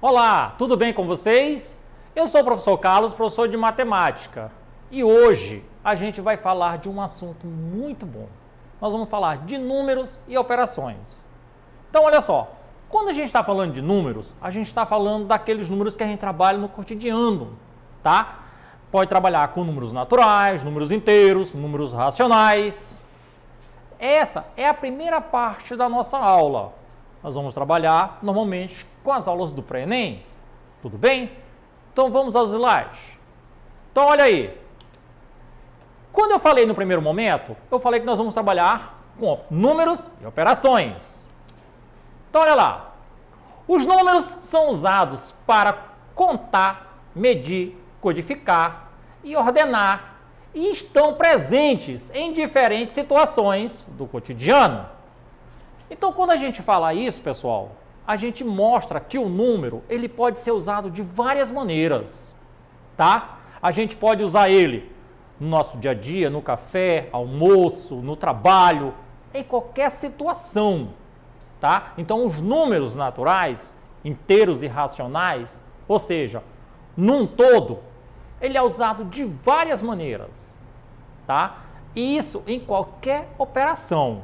Olá, tudo bem com vocês? Eu sou o professor Carlos, professor de matemática. E hoje a gente vai falar de um assunto muito bom. Nós vamos falar de números e operações. Então, olha só, quando a gente está falando de números, a gente está falando daqueles números que a gente trabalha no cotidiano, tá? Pode trabalhar com números naturais, números inteiros, números racionais. Essa é a primeira parte da nossa aula. Nós vamos trabalhar normalmente com as aulas do pré-ENEM. Tudo bem? Então vamos aos slides. Então olha aí. Quando eu falei no primeiro momento, eu falei que nós vamos trabalhar com números e operações. Então olha lá. Os números são usados para contar, medir, codificar e ordenar e estão presentes em diferentes situações do cotidiano. Então, quando a gente fala isso, pessoal, a gente mostra que o número ele pode ser usado de várias maneiras, tá? A gente pode usar ele no nosso dia a dia, no café, almoço, no trabalho, em qualquer situação, tá? Então, os números naturais, inteiros e racionais, ou seja, num todo, ele é usado de várias maneiras, tá? E isso em qualquer operação,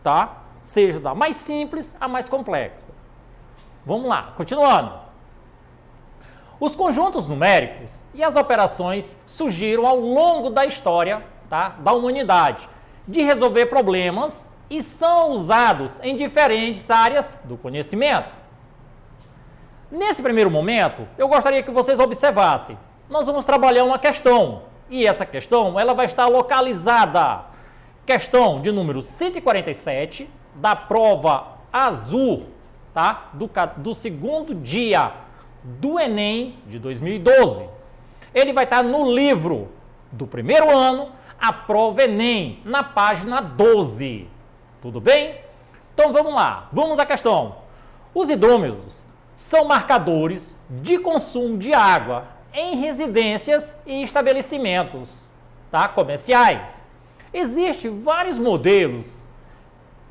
tá? Seja da mais simples à mais complexa. Vamos lá, continuando. Os conjuntos numéricos e as operações surgiram ao longo da história, tá, da humanidade, de resolver problemas e são usados em diferentes áreas do conhecimento. Nesse primeiro momento, eu gostaria que vocês observassem. Nós vamos trabalhar uma questão e essa questão ela vai estar localizada. Questão de número 147 da prova azul, tá? Do segundo dia do Enem de 2012. Ele vai estar no livro do primeiro ano, a prova Enem, na página 12. Tudo bem? Então vamos lá, vamos à questão. Os hidrômetros são marcadores de consumo de água em residências e estabelecimentos, tá? Comerciais. Existem vários modelos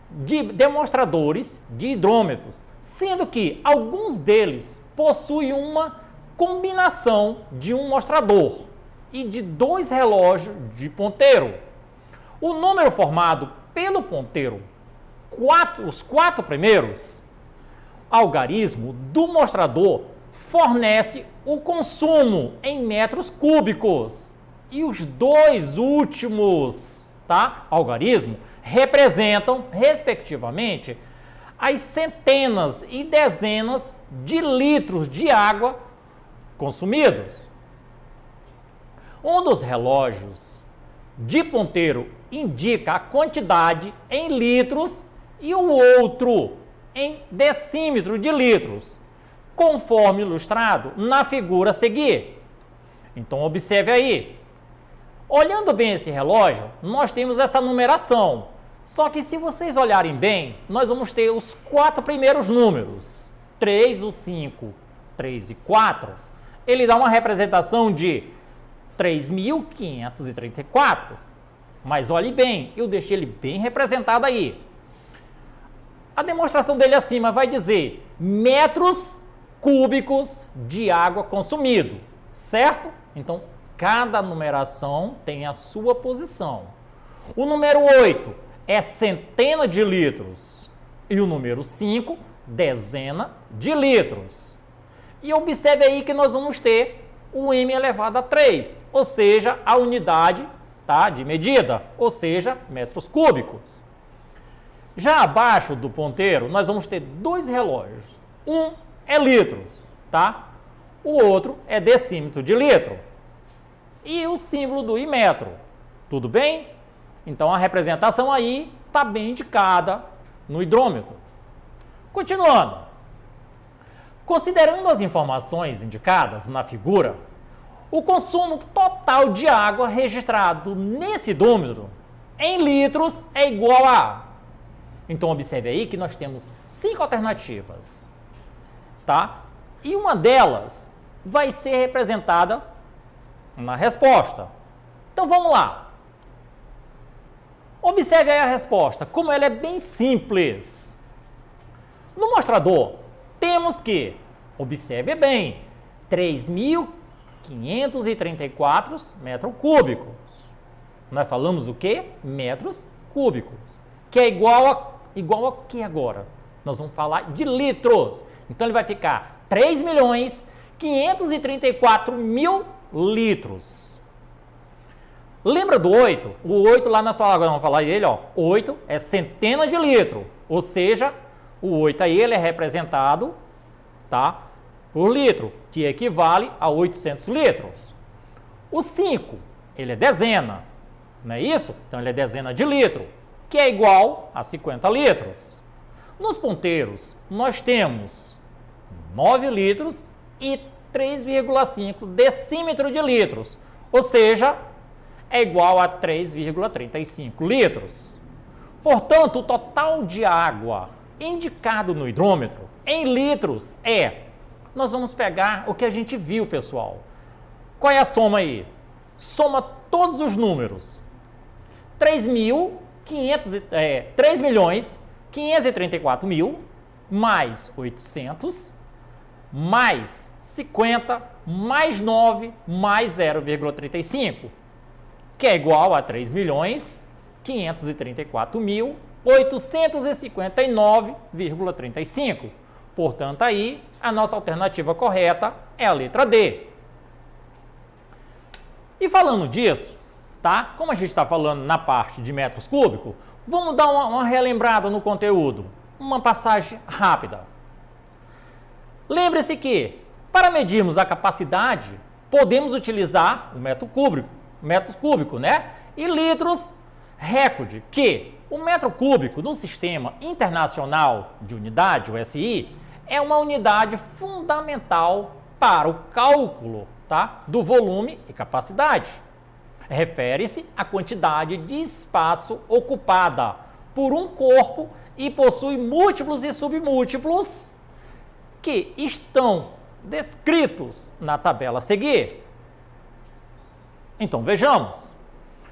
de demonstradores de hidrômetros, sendo que alguns deles possuem uma combinação de um mostrador e de dois relógios de ponteiro. O número formado pelo ponteiro, os quatro primeiros, algarismo do mostrador fornece o consumo em metros cúbicos e os dois últimos, tá, algarismo representam, respectivamente, as centenas e dezenas de litros de água consumidos. Um dos relógios de ponteiro indica a quantidade em litros e o outro em decímetro de litros, conforme ilustrado na figura a seguir. Então, observe aí. Olhando bem esse relógio, nós temos essa numeração. Só que se vocês olharem bem, nós vamos ter os quatro primeiros números. 3, o 5, 3 e 4. Ele dá uma representação de 3.534. Mas olhe bem, eu deixei ele bem representado aí. A demonstração dele acima vai dizer metros cúbicos de água consumido, certo? Então, cada numeração tem a sua posição. O número 8 é centena de litros e o número 5, dezena de litros. E observe aí que nós vamos ter o m elevado a 3, ou seja, a unidade, tá, de medida, ou seja, metros cúbicos. Já abaixo do ponteiro, nós vamos ter dois relógios. Um é litros, tá? O outro é decímetro de litro. E o símbolo do imetro. Tudo bem? Então, a representação aí está bem indicada no hidrômetro. Continuando. Considerando as informações indicadas na figura, o consumo total de água registrado nesse hidrômetro em litros é igual a... Então, observe aí que nós temos 5 alternativas, tá? E uma delas vai ser representada na resposta. Então, vamos lá. Observe aí a resposta, como ela é bem simples. No mostrador, temos que Observe bem, 3.534 metros cúbicos. Nós falamos o quê? Metros cúbicos. Que é igual a que agora? Nós vamos falar de litros. Então, ele vai ficar 3.534.000 litros. Lembra do 8? O 8 lá na sua agora vamos falar dele, ó. 8 é centena de litro. Ou seja, o 8 aí ele é representado, tá, por litro, que equivale a 800 litros. O 5, ele é dezena, não é isso? Então, ele é dezena de litro, que é igual a 50 litros. Nos ponteiros, nós temos 9 litros e 3,5 decímetro de litros, ou seja, é igual a 3,35 litros. Portanto, o total de água indicado no hidrômetro em litros nós vamos pegar o que a gente viu, pessoal. Qual é a soma aí? Soma todos os números. 3.534.000 mais 800 mais 50 mais 9 mais 0,35, que é igual a 3.534.859,35. Portanto, aí a nossa alternativa correta é a letra D. E falando disso, tá? Como a gente está falando na parte de metros cúbicos, vamos dar uma relembrada no conteúdo, uma passagem rápida. Lembre-se que, para medirmos a capacidade, podemos utilizar o metros cúbicos, né? E litros recorde, que o metro cúbico no Sistema Internacional de Unidade, o SI, é uma unidade fundamental para o cálculo, tá, do volume e capacidade. Refere-se à quantidade de espaço ocupada por um corpo e possui múltiplos e submúltiplos que estão descritos na tabela a seguir. Então, vejamos.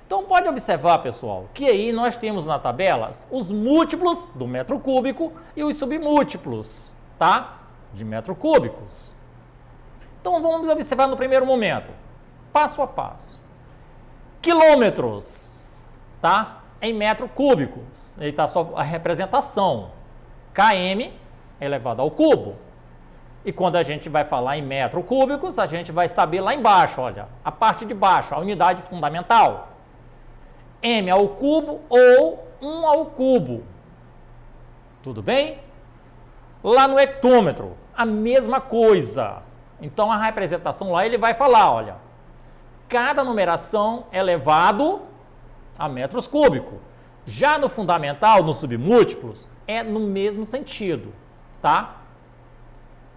Então, pode observar, pessoal, que aí nós temos na tabela os múltiplos do metro cúbico e os submúltiplos, tá, de metro cúbicos. Então, vamos observar no primeiro momento, passo a passo. Quilômetros, tá, em metro cúbicos. Aí está só a representação. km elevado ao cubo. E quando a gente vai falar em metro cúbicos, a gente vai saber lá embaixo, olha, a parte de baixo, a unidade fundamental. M ao cubo ou 1 ao cubo. Tudo bem? Lá no hectômetro, a mesma coisa. Então, a representação lá, ele vai falar, olha, cada numeração é elevado a metros cúbicos. Já no fundamental, nos submúltiplos, é no mesmo sentido, tá?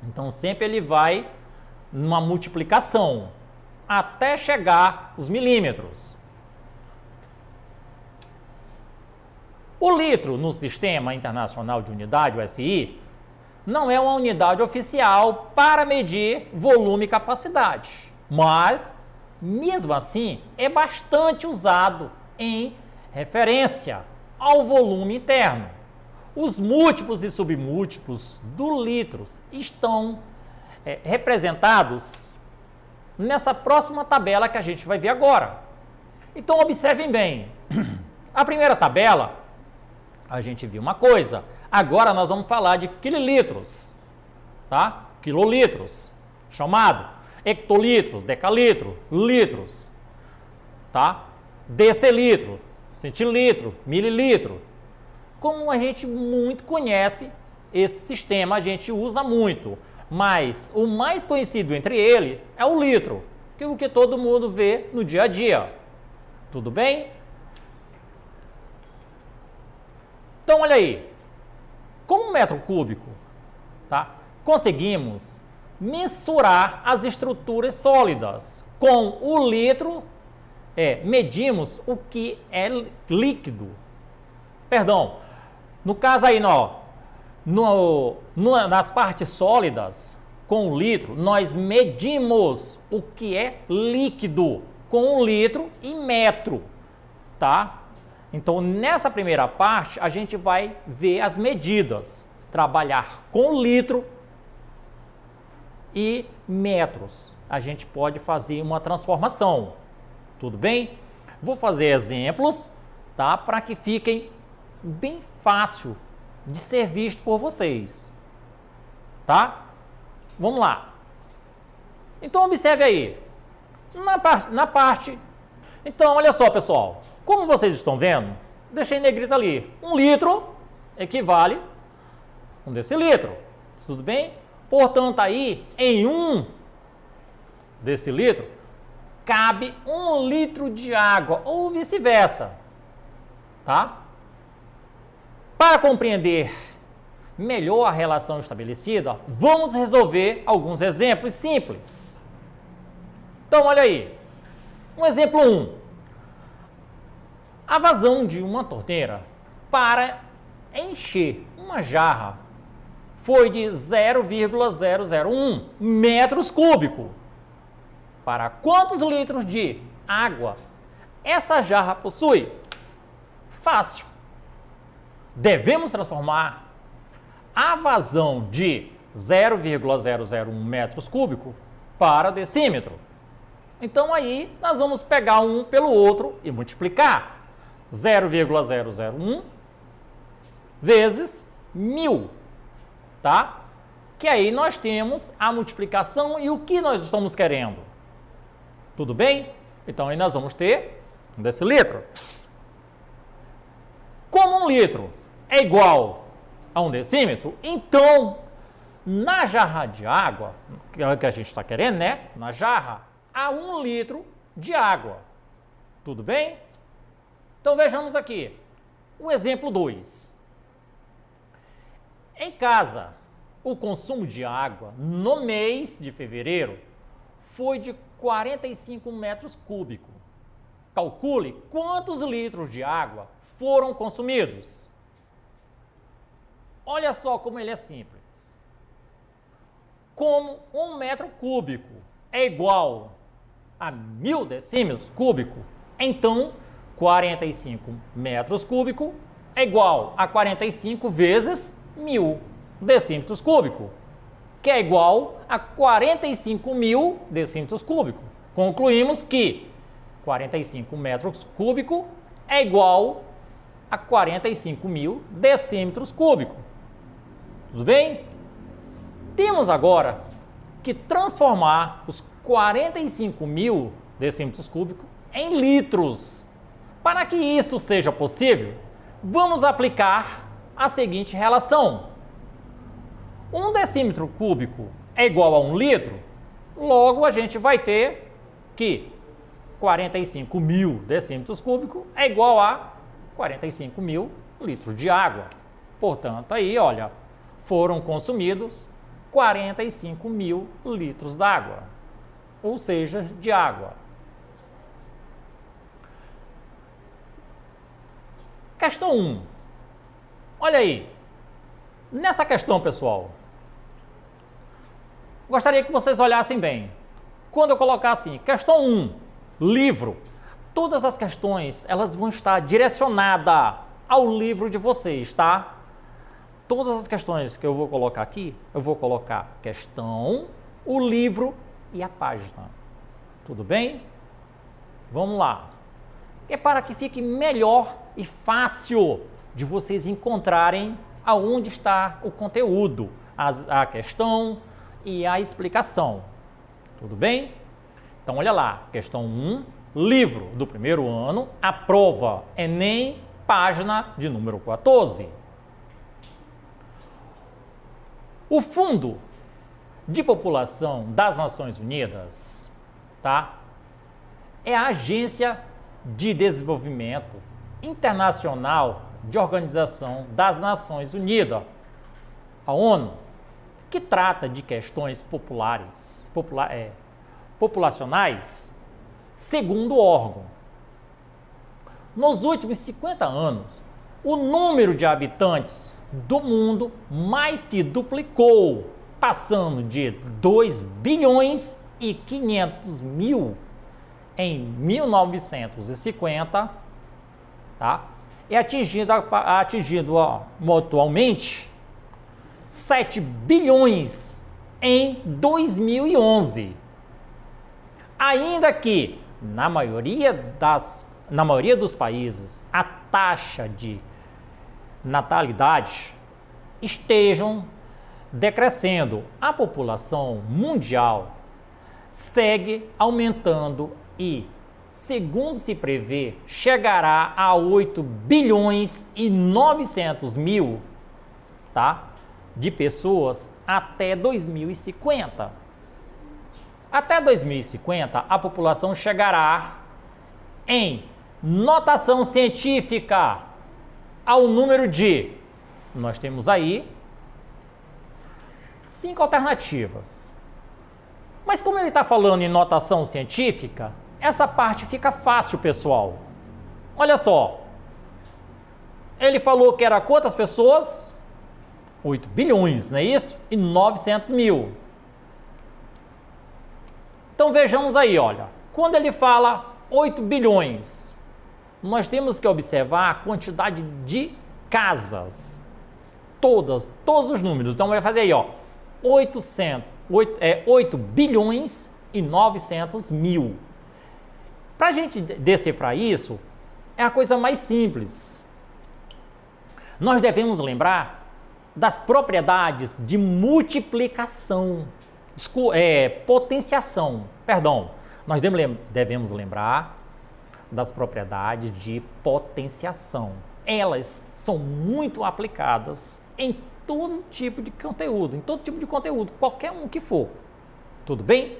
Então, sempre ele vai numa multiplicação, até chegar os milímetros. O litro no Sistema Internacional de Unidade, o SI, não é uma unidade oficial para medir volume e capacidade, mas, mesmo assim, é bastante usado em referência ao volume interno. Os múltiplos e submúltiplos do litro estão representados nessa próxima tabela que a gente vai ver agora. Então, observem bem. A primeira tabela, a gente viu uma coisa. Agora nós vamos falar de quililitros, tá? Quilolitros, chamado hectolitros, decalitro, litros, tá? Decilitro, centilitro, mililitro. Como a gente muito conhece esse sistema, a gente usa muito, mas o mais conhecido entre eles é o litro, que é o que todo mundo vê no dia a dia. Tudo bem? Então, olha aí, com um metro cúbico, tá, conseguimos mensurar as estruturas sólidas. Com o litro, medimos o que é líquido. Perdão, no caso aí, nas partes sólidas, com o litro, nós medimos o que é líquido com o litro e metro, tá? Então, nessa primeira parte, a gente vai ver as medidas. Trabalhar com litro e metros. A gente pode fazer uma transformação. Tudo bem? Vou fazer exemplos, tá? Para que fiquem bem fácil de ser visto por vocês. Tá? Vamos lá. Então, observe aí. Na parte... Então, olha só, pessoal. Como vocês estão vendo, deixei em negrito ali. 1 litro equivale a 1 decilitro. Tudo bem? Portanto, aí, em 1 decilitro, cabe 1 litro de água, ou vice-versa. Tá? Para compreender melhor a relação estabelecida, vamos resolver alguns exemplos simples. Então, olha aí. Um exemplo 1. A vazão de uma torneira para encher uma jarra foi de 0,001 metros cúbicos. Para quantos litros de água essa jarra possui? Fácil. Devemos transformar a vazão de 0,001 metros cúbicos para decímetro. Então, aí, nós vamos pegar um pelo outro e multiplicar. 0,001 vezes 1000, tá? Que aí nós temos a multiplicação e o que nós estamos querendo. Tudo bem? Então, aí nós vamos ter 1 decilitro. Como 1 litro é igual a 1 decímetro, então, na jarra de água, que é o que a gente está querendo, né? Na jarra, há 1 litro de água. Tudo bem? Então, vejamos aqui. O exemplo 2. Em casa, o consumo de água no mês de fevereiro foi de 45 metros cúbicos. Calcule quantos litros de água foram consumidos. Olha só como ele é simples. Como 1 metro cúbico é igual a 1000 decímetros cúbicos, então 45 metros cúbicos é igual a 45 vezes 1000 decímetros cúbicos, que é igual a 45.000 decímetros cúbicos. Concluímos que 45 metros cúbicos é igual a 45.000 decímetros cúbicos. Tudo bem? Temos agora que transformar os 45.000 decímetros cúbicos em litros. Para que isso seja possível, vamos aplicar a seguinte relação. 1 decímetro cúbico é igual a 1 litro, logo a gente vai ter que 45.000 decímetros cúbicos é igual a 45.000 litros de água. Portanto, aí, olha, foram consumidos 45.000 litros d'água, ou seja, de água. Questão 1. Olha aí. Nessa questão, pessoal, gostaria que vocês olhassem bem. Quando eu colocar assim, questão 1, livro, todas as questões, elas vão estar direcionadas ao livro de vocês, tá? Todas as questões que eu vou colocar aqui, eu vou colocar questão, o livro e a página. Tudo bem? Vamos lá. É para que fique melhor e fácil de vocês encontrarem aonde está o conteúdo, a questão e a explicação. Tudo bem? Então, olha lá, questão 1, livro do primeiro ano, a prova Enem, página de número 14. O Fundo de População das Nações Unidas, tá? É a agência de desenvolvimento internacional de Organização das Nações Unidas, a ONU, que trata de questões populacionais, segundo o órgão. Nos últimos 50 anos, o número de habitantes do mundo mais que duplicou, passando de 2 bilhões e 500 mil em 1950, tá? E atingido atualmente 7 bilhões em 2011. Ainda que, na maioria dos países, a taxa de natalidade estejam decrescendo, a população mundial segue aumentando e, segundo se prevê, chegará a 8 bilhões e 900 mil, tá, de pessoas até 2050. Até 2050, a população chegará em notação científica ao número de, nós temos aí 5 alternativas. Mas como ele está falando em notação científica, essa parte fica fácil, pessoal. Olha só. Ele falou que era quantas pessoas? 8 bilhões, não é isso? E 900 mil. Então vejamos aí, olha. Quando ele fala 8 bilhões, nós temos que observar a quantidade de casas. Todos os números. Então vai fazer aí, ó. 8 bilhões e 900 mil. Para a gente decifrar isso, é a coisa mais simples. Nós devemos lembrar das propriedades de multiplicação, potenciação, perdão. Nós devemos lembrar das propriedades de potenciação. Elas são muito aplicadas em todo tipo de conteúdo, qualquer um que for. Tudo bem?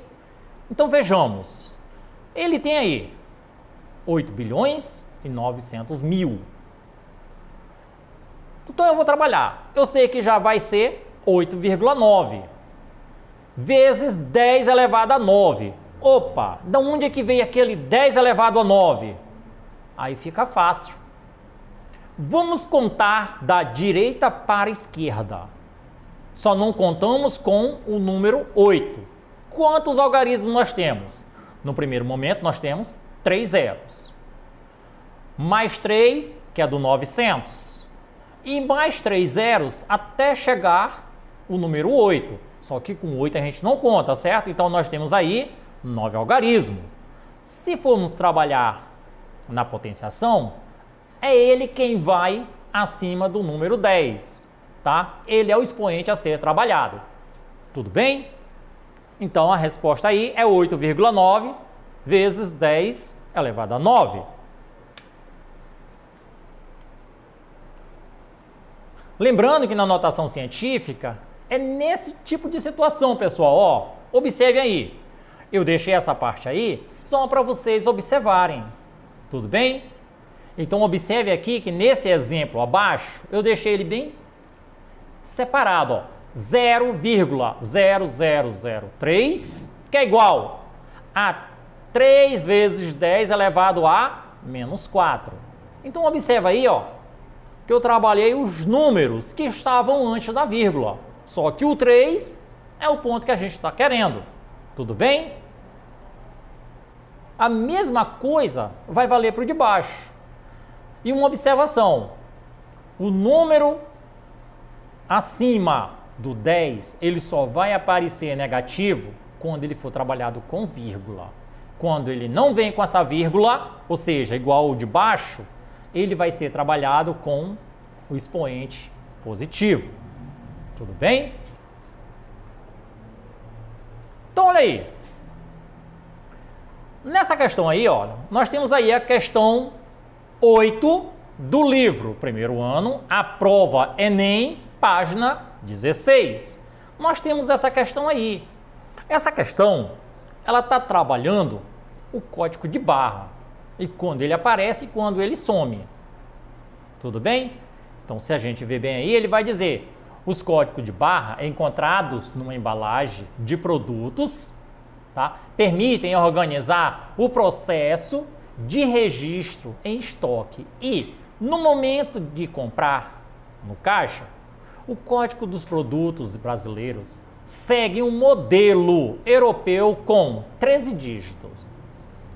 Então vejamos. Ele tem aí 8 bilhões e 900 mil. Então eu vou trabalhar. Eu sei que já vai ser 8,9 vezes 10 elevado a 9. Opa, de onde é que veio aquele 10 elevado a 9? Aí fica fácil. Vamos contar da direita para a esquerda. Só não contamos com o número 8. Quantos algarismos nós temos? No primeiro momento, nós temos 3 zeros. Mais 3, que é do 900. E mais 3 zeros até chegar o número 8. Só que com 8 a gente não conta, certo? Então nós temos aí 9 algarismos. Se formos trabalhar na potenciação, é ele quem vai acima do número 10, tá? Ele é o expoente a ser trabalhado. Tudo bem? Então a resposta aí é 8,9 vezes 10 elevado a 9. Lembrando que na notação científica é nesse tipo de situação, pessoal. Ó, observe aí. Eu deixei essa parte aí só para vocês observarem. Tudo bem? Então observe aqui que nesse exemplo abaixo eu deixei ele bem separado, ó. 0,0003, que é igual a 3 vezes 10 elevado a menos 4. Então observa aí, ó, que eu trabalhei os números que estavam antes da vírgula. Só que o 3 é o ponto que a gente está querendo. Tudo bem? A mesma coisa vai valer para o de baixo. E uma observação. O número acima do 10, ele só vai aparecer negativo quando ele for trabalhado com vírgula. Quando ele não vem com essa vírgula, ou seja, igual ao de baixo, ele vai ser trabalhado com o expoente positivo. Tudo bem? Então, olha aí. Nessa questão aí, olha, nós temos aí a questão 8 do livro, primeiro ano, a prova Enem, página 16. Nós temos essa questão aí. Essa questão, ela está trabalhando o código de barra. E quando ele aparece e quando ele some. Tudo bem? Então, se a gente ver bem aí, ele vai dizer: os códigos de barra encontrados numa embalagem de produtos, tá, permitem organizar o processo de registro em estoque e, no momento de comprar no caixa, o código dos produtos brasileiros segue um modelo europeu com 13 dígitos.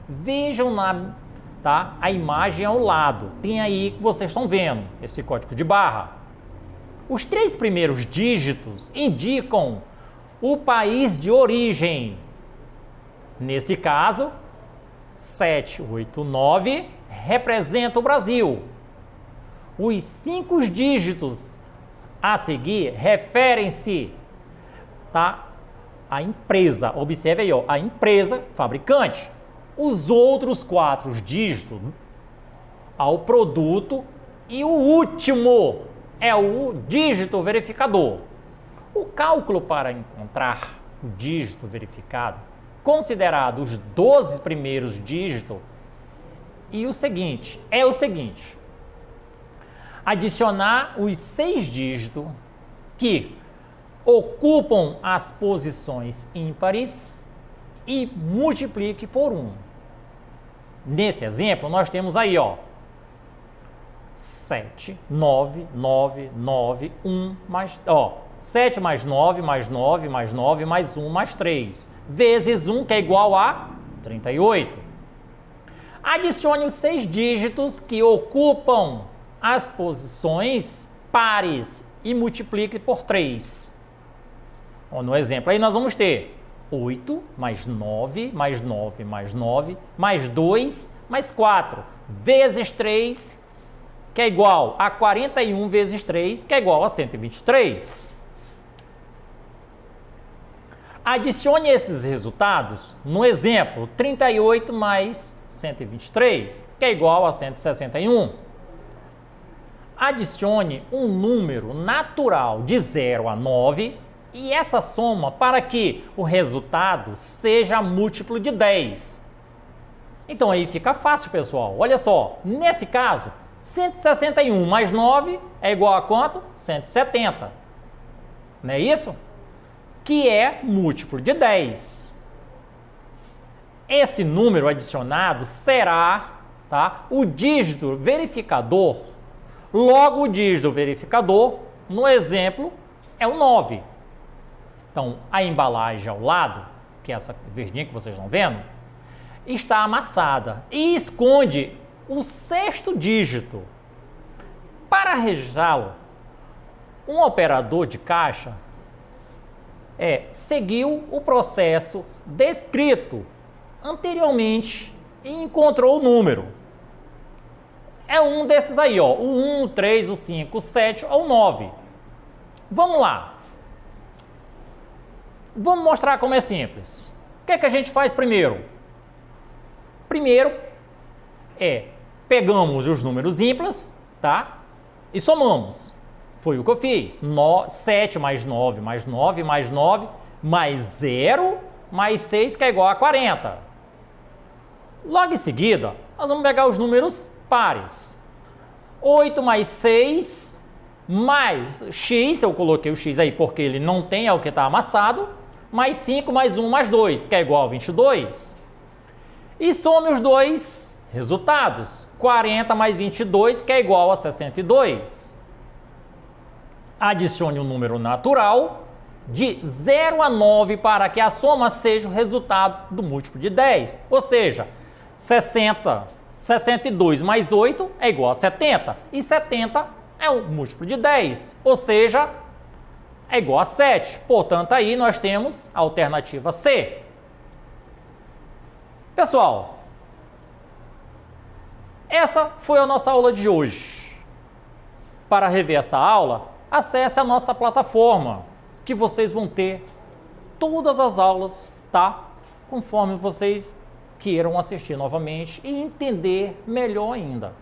Vejam a imagem ao lado. Tem aí que vocês estão vendo esse código de barra. Os 3 primeiros dígitos indicam o país de origem. Nesse caso, 789 representa o Brasil. Os 5 dígitos a seguir referem-se, tá, à empresa. Observe aí, ó, a empresa fabricante. Os outros 4 dígitos ao produto e o último é o dígito verificador. O cálculo para encontrar o dígito verificado, considerado os 12 primeiros dígitos, e o seguinte, adicionar os 6 dígitos que ocupam as posições ímpares e multiplique por 1. Nesse exemplo, nós temos aí, ó, 7, 9, 9, 9, 1, mais, ó, 7 mais 9, mais 9, mais 9, mais 1, mais 3, vezes 1, que é igual a 38. Adicione os 6 dígitos que ocupam as posições pares e multiplique por 3. Ó, no exemplo aí nós vamos ter 8 mais 9, mais 9, mais 9, mais 2, mais 4, vezes 3, que é igual a 41 vezes 3, que é igual a 123. Adicione esses resultados no exemplo 38 mais 123, que é igual a 161. Adicione um número natural de 0 a 9 e essa soma para que o resultado seja múltiplo de 10. Então aí fica fácil, pessoal. Olha só, nesse caso, 161 mais 9 é igual a quanto? 170. Não é isso? Que é múltiplo de 10. Esse número adicionado será, tá, o dígito verificador. Logo, o dígito verificador, no exemplo, é o 9. Então, a embalagem ao lado, que é essa verdinha que vocês estão vendo, está amassada e esconde o 6º dígito. Para registrá-lo, um operador de caixa seguiu o processo descrito anteriormente e encontrou o número. É um desses aí, ó, o 1, o 3, o 5, o 7 ou o 9. Vamos lá. Vamos mostrar como é simples. O que é que a gente faz primeiro? Primeiro pegamos os números ímpares, tá? E somamos. Foi o que eu fiz. 7 mais 9, mais 9, mais 9, mais 0, mais 6, que é igual a 40. Logo em seguida, nós vamos pegar os números pares. 8 mais 6, mais x, eu coloquei o x aí porque ele não tem, é o que está amassado, mais 5, mais 1, mais 2, que é igual a 22. E some os dois resultados. 40 mais 22, que é igual a 62. Adicione um número natural de 0 a 9 para que a soma seja o resultado do múltiplo de 10. Ou seja, 62 mais 8 é igual a 70. E 70 é o múltiplo de 10. Ou seja, é igual a 7. Portanto, aí nós temos a alternativa C. Pessoal, essa foi a nossa aula de hoje. Para rever essa aula, acesse a nossa plataforma, que vocês vão ter todas as aulas, tá? Conforme vocês queiram assistir novamente e entender melhor ainda.